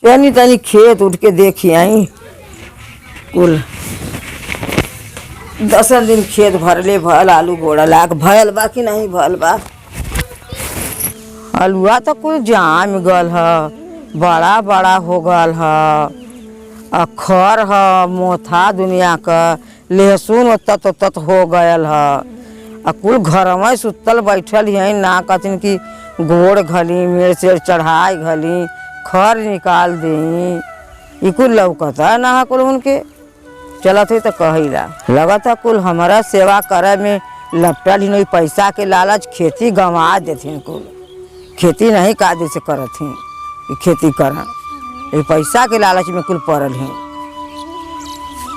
तनी तनी खेत उठ के देखी आई कुल 10 दिन खेत भरले भल आलू गोड़ा लाग भयल बा कि नहीं भल बा। आलुआ तो कुल जाम गल ह, बड़ा बड़ा हो गल ह, खर ह मोथा दुनिया का, लहसुन ओतत हो गयल ह। कुल घर में सुतल बैठल है ना कथिन की गोड़ घली मिर्च चढ़ाई घली खर निकाल दी कुल लौकता ना कुल उनके चलत है तो कहिला लगता कुल हमारा सेवा करे में लपटल ही नहीं पैसा के लालच खेती गंवा देथिन कुल खेती नहीं कायदे से करत ही खेती करा ये पैसा के लालच में कुल पड़ल है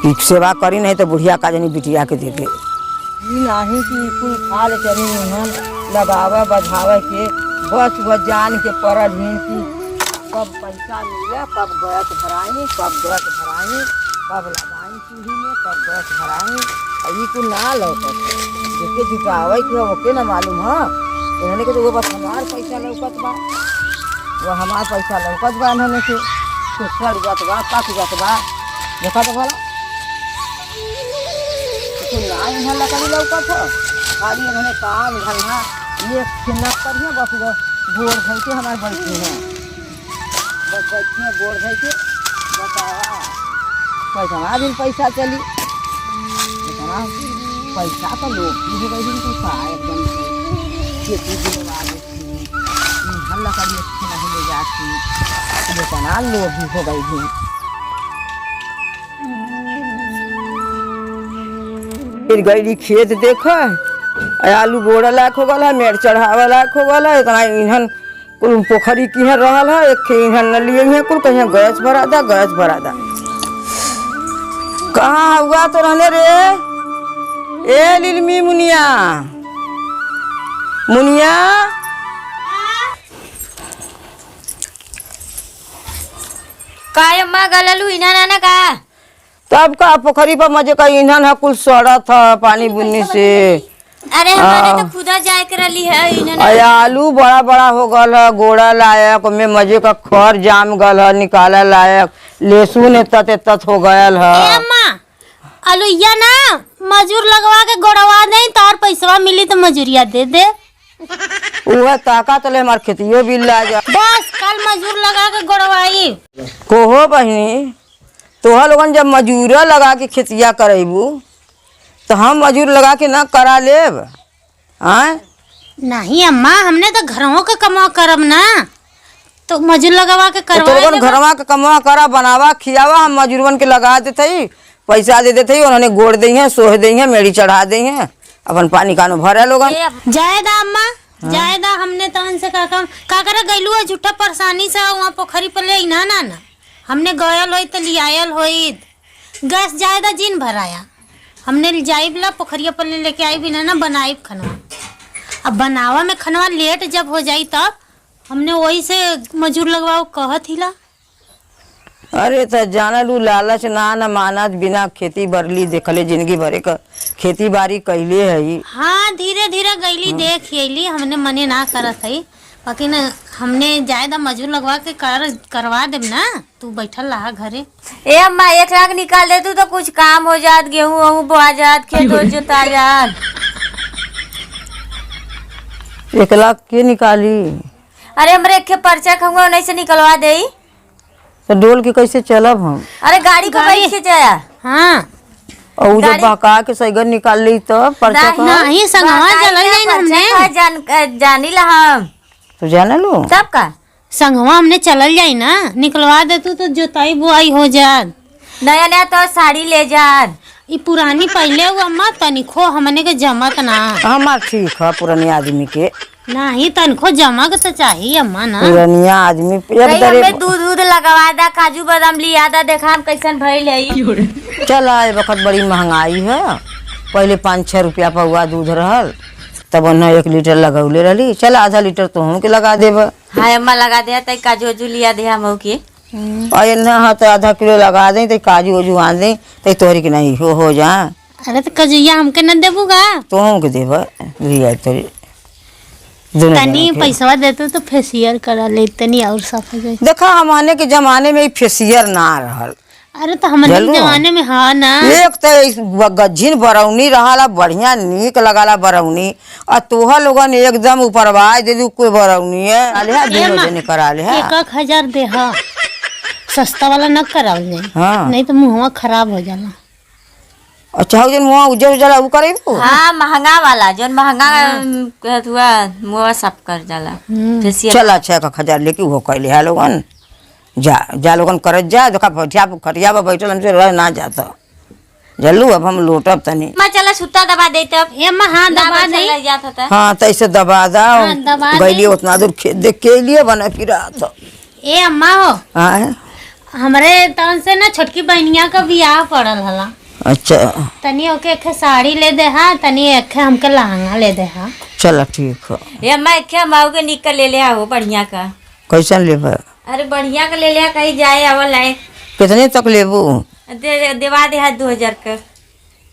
कि सेवा करी नहीं तो बुढ़िया का जनी बिटिया के दे दे नहीं कि कुल खाल चली हम लगावे बढ़ावे के बच जान के पड़ल ही कि कब पैसा मिले कब गैस भराई कब गैस भराई कब लगाई चूल्ही में कब गैस भराई ये कुल ना लौकत जिसके जुटावे के ओके ना मालूम है इन्होंने के तो वो बस हमार पैसा लौकत बा वो हमार पैसा लौकत बा इन्होंने के सड़ जात बा पक जात बा देखा तो भला ना यहाँ लकड़ी लौकत हो खाली इन्होंने काम धंधा ये खिन्ना करिए बस गोड़ धै के हमारे बैठे हैं बस बैठे हैं गोड़ धै के बतावा पैसा भी पैसा चली इतना पैसा तो लोग भी हो गई पैसा एकदम खेती दिलवा देती हल्ला कभी अच्छी नहीं ले जाती इतना लोग भी हो गई थी। फिर गई खेत देख आलू गोड़ा लाख हो गल है मेड़ चढ़ावा लाख हो गल है इतना ईंधन कुल पोखरी की रहल है एक ईंधन न लिए हैं कुल कहीं गैस भरा दा कहाँ हुआ तो रहने रे ए लिलमी मुनिया मुनिया काय अम्मा गललू इना नाना का तब का पोखरी पर मजे का ईंधन है कुल सड़ा था पानी बुनने से। अरे हमारे तो खुदा जाए कर रही है इन्होंने आलू बड़ा बड़ा हो गल है गोड़ा लायक में मजे का खर जाम गल है निकाला लायक लहसुन एतत हो गयल है। अम्मा आलूया ना मजूर लगवा के गोड़वा दे तो और पैसा मिली तो मजूरिया दे दे वह ताका तले हमार खेतियो बिल ला जा बस कल मजूर लगा के गोड़वाई कोहो बहनी तोहा लोगन जब मजूरा लगा के खेतिया करेबू तो हम मजूर लगा के ना करा लेब आय नहीं अम्मा हमने तो घरों का कमा करब ना तो मजूर लगवा के करवा तो घरवा के कमा करा बनावा खियावा हम मजूरवन के लगा देते पैसा दे देते उन्होंने गोड़ दी है सोह दी है मेड़ी चढ़ा दी है अपन पानी कानो भरे लोगन जायदा अम्मा जायदा हमने तो उनसे का करा गइलू है झूठा परेशानी से वहाँ पोखरी पर ले ना ना ना हमने गयल हो तो लियायल हो गैस जायदा जिन भराया हमने जाइब ला पोखरिया पर लेके आई भी ना बनाई खनवा अब बनावा में खनवा लेट जब हो जाई तब हमने वही से मजूर लगवाओ कहत हिला। अरे तो जाना लू लालच ना मानत बिना खेती बरली देखले जिंदगी भरे का खेती बाड़ी कैले है। हाँ धीरे धीरे गईली देख अली हमने मने ना करत है बाकी न हमने जायदा मजूर लगवा के करवा देब ना तू बैठल रहा घरे। ए अम्मा 1 लाख निकाल दे तू तो कुछ काम हो जात गेहूं वहूं बोआ जात खेत हो जोता जात 1 लाख के निकाली। अरे हमरे एक पर्चा खंगा नहीं से निकलवा दे तो डोल के कैसे चलब हम। अरे गाड़ी को बैठ के जाया हाँ और जब बका के सैगन निकाल ली तो पर्चा नहीं संगवा चलल जाई ना हमने जानी ला हम तो जाना लो सब का संगवा हमने चलल जाई ना निकलवा दे तू तो जोताई बुआई हो जात नया नया तो साड़ी ले जात ये पुरानी पहले हुआ अम्मा तनिखो हमने के जमत ना हमार ठीक है पुरानी आदमी के नहीं तनिखो जमा के तो चाहिए अम्मा ना पुरानिया आदमी हमें दूध लगवा दा काजू बादाम लिया दा देखा हम कैसन भइल है। चल आए वक्त बड़ी महंगाई है पहले 5-6 रुपया पौवा दूध रहल तब 1 लीटर लगौले रही चल आधा लीटर तो हम के लगा देब। हाँ अम्मा लगा दे तई काजू वजू लिया दे हम के और ना तो आधा किलो लगा दे तो काजू वजू आन दे तो तोहरी के नहीं हो जा। अरे तो कजुया हमके न देबूगा तो हम के देब लिया तो दोनों तनी जना के। पैसा देते तो फेसियल करा ले तनी और साफ हो जाए। देखा हमारे के जमाने में फेसियर ना रहल। अरे तो हमारे जल्लू। जमाने में हाँ ना। एक तो गज्जिन बरौनी रहाला बढ़िया नीक लगाला बरौनी और तोहा लोगन एकदम ऊपरवाज दे दी कोई बरौनी है दोनों जने करा ले है। 1,000 दे हा सस्ता वाला न कराओ जाए। हाँ। नहीं तो मुंहवा खराब हो जाला। अच्छा हो जन मुँह उज्जर उजला उ करेबू। हाँ महंगा वाला जो महंगा कहत हुआ मुँह साफ कर जाला फेसियल। चल अच्छा 1,000 लेके वो कैले है लोगन। जा लोगन करत जा देखा खटिया पर बैठल हमसे रह ना जाता। जल्लू अब हम लोटब तनी। मैं चला सुता दबा दे तब ए माँ हाँ दबा दे। जात होता। हाँ तो ऐसे दबा दा हाँ, दबा दे। गैली उतना दूर खेत देख के लिए बना फिरा तो। ए अम्मा हो हाँ हमारे तन से ना छोटकी बहनिया का बियाह पड़ल हला। अच्छा तनी ओके एक साड़ी ले दे हा तनी एक हमके लहंगा ले दे हा। चल ठीक है। ये मैं क्या माऊ के निकल ले लिया हो बढ़िया का। कैसन लेबा अरे बढ़िया का ले लिया कहीं जाए आवल लाए। कितने तक लेबू। देवा दे 2,000 का।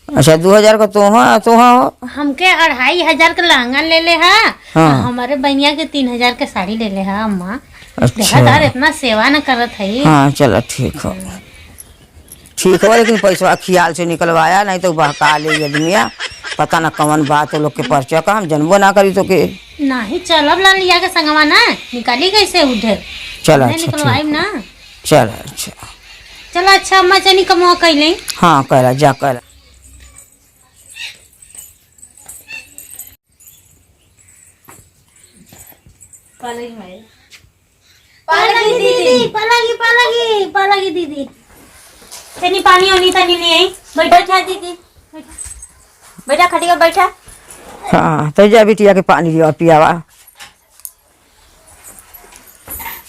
अच्छा 2,000 का तोहा हो। हमके 2,500 का लहंगा ले ले हा। हाँ। हमारे बहनिया के 3,000 के साड़ी ले ले हा अम्मा। अच्छा देखा तार इतना सेवा न करत है। हाँ चल ठीक है लेकिन पैसा ख्याल से निकलवाया नहीं तो बहका ले आदमिया पता ना कौन बात लोग के परिचय का हम जनबो ना करी तो के। नहीं चलब ला लिया के संगवा ना निकाली कैसे उधर। चल नहीं अच्छा निकलवाई ठीक ना। चल अच्छा। चलो अच्छा अम्मा चनी कमुआ कैले। हाँ कहला जा कहला। पालगी दीदी पालगी दीदी तनी पानी ओनी तनी ले आई। बैठा दीदी बैठा खटिया बैठा। हाँ तो जा बिटिया के पानी लिया पियावा।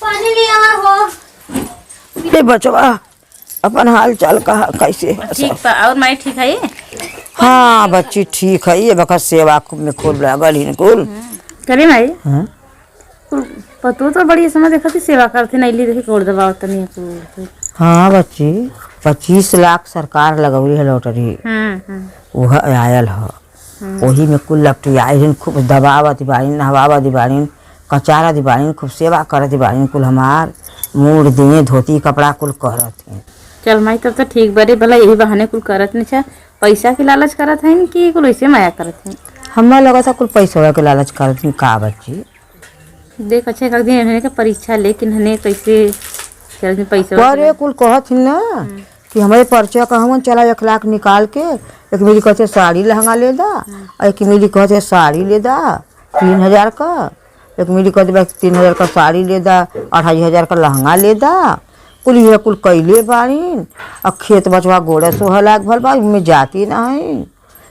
पानी ले आ हो। हे बचवा अपन हाल चाल कहा कैसे है सब? ठीक और मैं ठीक है। हाँ बच्ची ठीक है ये बखत सेवा में खूब लगल इनकुल। करे भाई हाँ? पतो तो बड़ी समय देखा थी सेवा करते नहीं ली देखी कोड़ दबाव तनी को। हाँ बच्ची 25 लाख सरकार लगौली है लॉटरी वह आयल है वही में कुल लपटी आयल खूब दबाव दिबारीन नहवावा दिबारीन कचारा दिबारीन खूब सेवा करत दिबारीन कुल हमार मूड दिए धोती कपड़ा कुल करत हैं। चल माई तब तो ठीक बड़े भला यही बहाने कुल करत नहीं छा पैसा की लालच करत है कि कुल ऐसे माया करत है। हमें लगा था कुल पैसा के लालच करत हैं का बच्ची। देख अच्छे कर दिए हने के परीक्षा लेकिन हने कैसे चल दिन पैसा पर कुल कहत हैं ना कि हमारे परिचय का हम चला 1 लाख निकाल के एक मेरी कहते साड़ी लहंगा ले दा और एक मेरी कहते साड़ी ले दा 3,000 का एक मेरी कहते 3,000 का साड़ी ले दा 2,500 का लहंगा ले दा कुल ये कुल कैले बारीन और खेत बचवा गोड़े सोह लाख भर बा में जाती ना है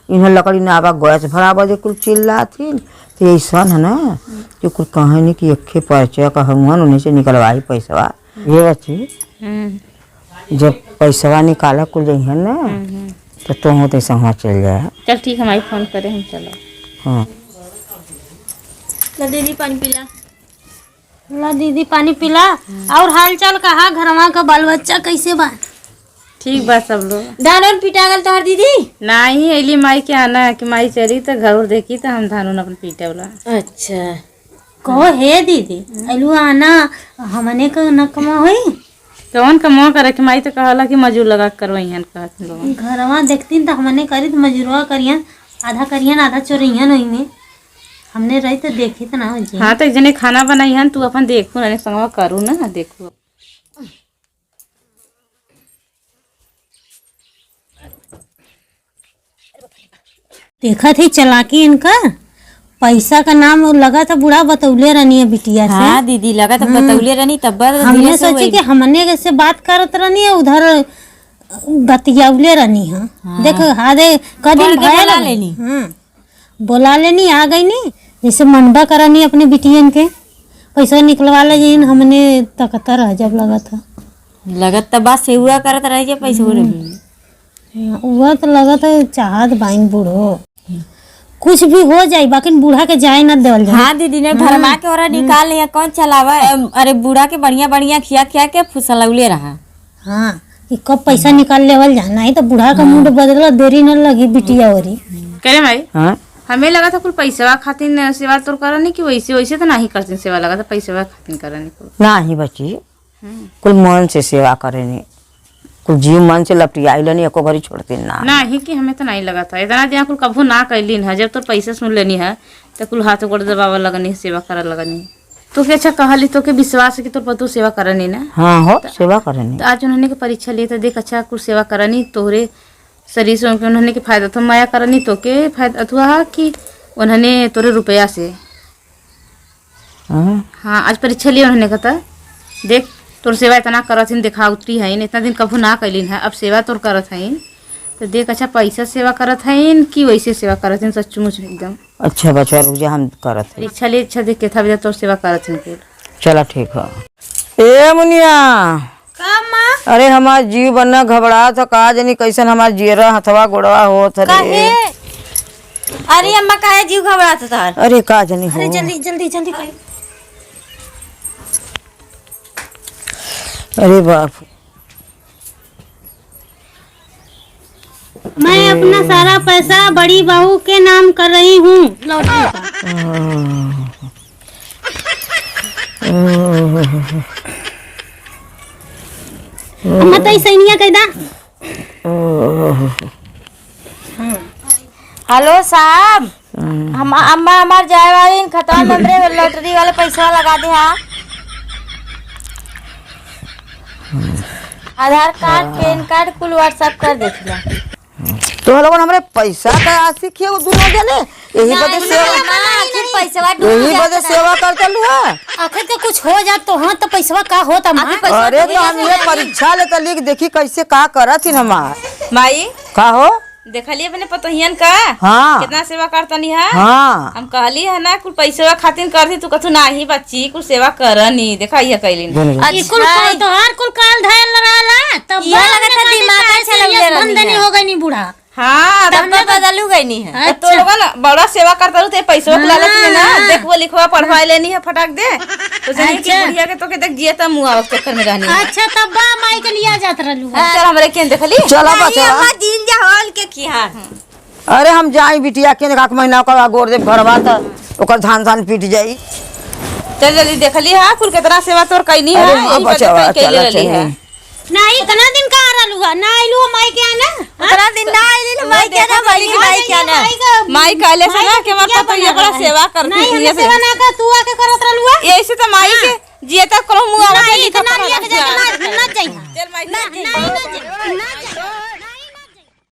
इन्हें लकड़ी नावा गैस भरा बजे कुल चिल्लाती तो ऐसा है ना कि कुल कहे नहीं कि एक परिचय का हम उन्हीं से निकलवाई पैसा ये बच्ची जब पैसा निकाला कुल जइहन ना तो तुम होते वहाँ चल जाए। चल ठीक है माई फोन करे हम चलो। हाँ दीदी पानी पिला। ला दीदी पानी पिला। और हाल चाल कहा घरवा का बाल बच्चा कैसे बा। ठीक बा सब लोग। धान और पिटा गल तोहर दीदी। नहीं अली माई के आना कि माई चली तो घर देखी तो हम धान अपन पीटे वाला। अच्छा कहो हे दीदी अलू आना हमने का न कमा होई कौन कमा करे कि माई तो कहला कि मजूर लगा करवाइहन कहत लोग। घरवा देखती तो हमने करी तो मजूरवा करियन आधा करियन आधा चोरियन ओई में हमने रही तो देखी तो ना हो जी। हाँ तो एक जने खाना बनाइहन तू अपन देखू ना संगवा करू ना देखू। देखा थी चलाकी इनका पैसा का नाम लगा था बूढ़ा बतौले रहनी है बिटिया से। हाँ दीदी लगा तो बतौले रहनी तब हमने सोची कि हमने कैसे बात करत रहनी है उधर बतियाउले रहनी है। देखो हाँ दे कभी बोला लेनी। बोला लेनी आ गई नी जैसे मनबा करानी अपने बिटियन के पैसा निकलवा ले जिन हमने तकतर है जब लगा था लगत तब बात से हुआ करत रह पैसे वह तो लगा था चाहत बाइन बूढ़ो कुछ भी हो जाए बाकी बूढ़ा के जाए ना देवल जाए। हाँ दीदी ने भरमा के और निकाल लिया कौन चलावा। अरे बूढ़ा के बढ़िया बढ़िया खिया खिया के फुसलौले रहा। हाँ कि कब पैसा निकाल लेवल जाना है तो बूढ़ा का मूड बदला देरी न लगी बिटिया औरी। करे भाई हाँ हमें लगा था कुल पैसा खातिर सेवा तो करनी कि वैसे वैसे तो नहीं करती सेवा, लगा था पैसा खातिर करनी कुल। ना ही बची कुल मन से सेवा करेनी, कुल जीव मन से लपटियाई लेनी, एको घड़ी छोड़ती ना। नहीं कि हमें तो नहीं लगा था इतना दिया कुल कभू ना कैलीन है, जब तो पैसा सुन लेनी है तो कुल हाथ गोड़ दबावा लगनी सेवा कर लगनी। तो के अच्छा कहली तो के विश्वास है कि तोर पतू सेवा करनी ना। हाँ हो सेवा करेनी। तो आज उन्होंने के परीक्षा लिए तो देख अच्छा कुल सेवा करनी, तोहरे शरीर से उन्होंने के फायदा तो माया करनी, तो के फायदा हुआ कि उन्होंने तोरे रुपया से। हाँ आज परीक्षा लिए उन्होंने कहा देख तोर सेवा इतना करत हन, देखा उतरी है इतना दिन कभू ना कैलिन है, अब सेवा तोर करत हन तो देख अच्छा पैसा सेवा करत हन कि वैसे सेवा करत हन सचमुच एकदम। अच्छा बच्चा रुक जा, हम करत है। परीक्षा लिए अच्छा देख के था बेटा तोर सेवा करत हन कुल। चला ठीक है। ए मुनिया का माँ? अरे हमार जीव बनना घबरा था, का जानी कैसन हमार जीरा हथवा गोड़वा होत रे। काहे? अरे अम्मा काहे जीव घबराता तार? अरे का जानी हो। अरे जल्दी जल्दी जल्दी कर। अरे बाप, मैं अपना सारा पैसा बड़ी बहू के नाम कर रही हूँ लौटने का। मत सैनिया कैदा। हेलो साहब, हम अम्मा हमार जाए वाली खतवा नंबरे लॉटरी वाले पैसा लगा दे। हाँ आधार कार्ड पैन कार्ड कुल व्हाट्सएप कर देथिला। तो लोगन हमरे पैसा का आशिक है वो दोनों जने, यही बदे सेवा, यही बदे सेवा करते लुआ। आखिर के कुछ हो जात तो हाँ तो पैसा का होता माँ? अरे तो हम ये परीक्षा ले लिख देखी कैसे का करत ही हमार माई का हो। देखलिए अपने पतोहियन का हाँ कितना सेवा करतनी है। हाँ हम कहली है ना कुल पैसा खातिर करती तू कथू नाही बच्ची कुल सेवा करनी देखा ये कैलिन। कुल तो हर कुल काल धायल रहला तब ये लगत है दिमाग में चलौले रहनी बंदनी हो गई नी बूढ़ा। हाँ तब तो बदलू गई नहीं है। अच्छा। तो लोगन बड़ा सेवा करता रहते पैसा के लालच में ना देखो लिखवा पढ़वा लेनी है फटाक दे तो जानी कि बुढ़िया के तो के देख जिए त मुआ के चक्कर में रहनी है। अच्छा तब बा माई के लिया जात रहलू। चल हमरे केन देखली चला बच्चा। अम्मा दिन जा हॉल के किया। अरे हम जाई बिटिया के एक महीना का गोर दे घरवा त ओकर धान धान पीट जाई। चल जल्दी देखली हां कुल कितना सेवा तोर कैनी है। अरे हाँ बच्चा चला चला। नहीं इतना दिन का रहलू ना आइलू माई के आना। उतना दिन ना आइली माई के ना बनी माई के ना माई कहले से ना के मत तो ये बड़ा सेवा करती नहीं है हम सेवा ना कर तू आके करत रहलू। ऐसे तो माई के जिए तक करो मुआ नहीं इतना लिया के ना चाहिए। चल माई ना ना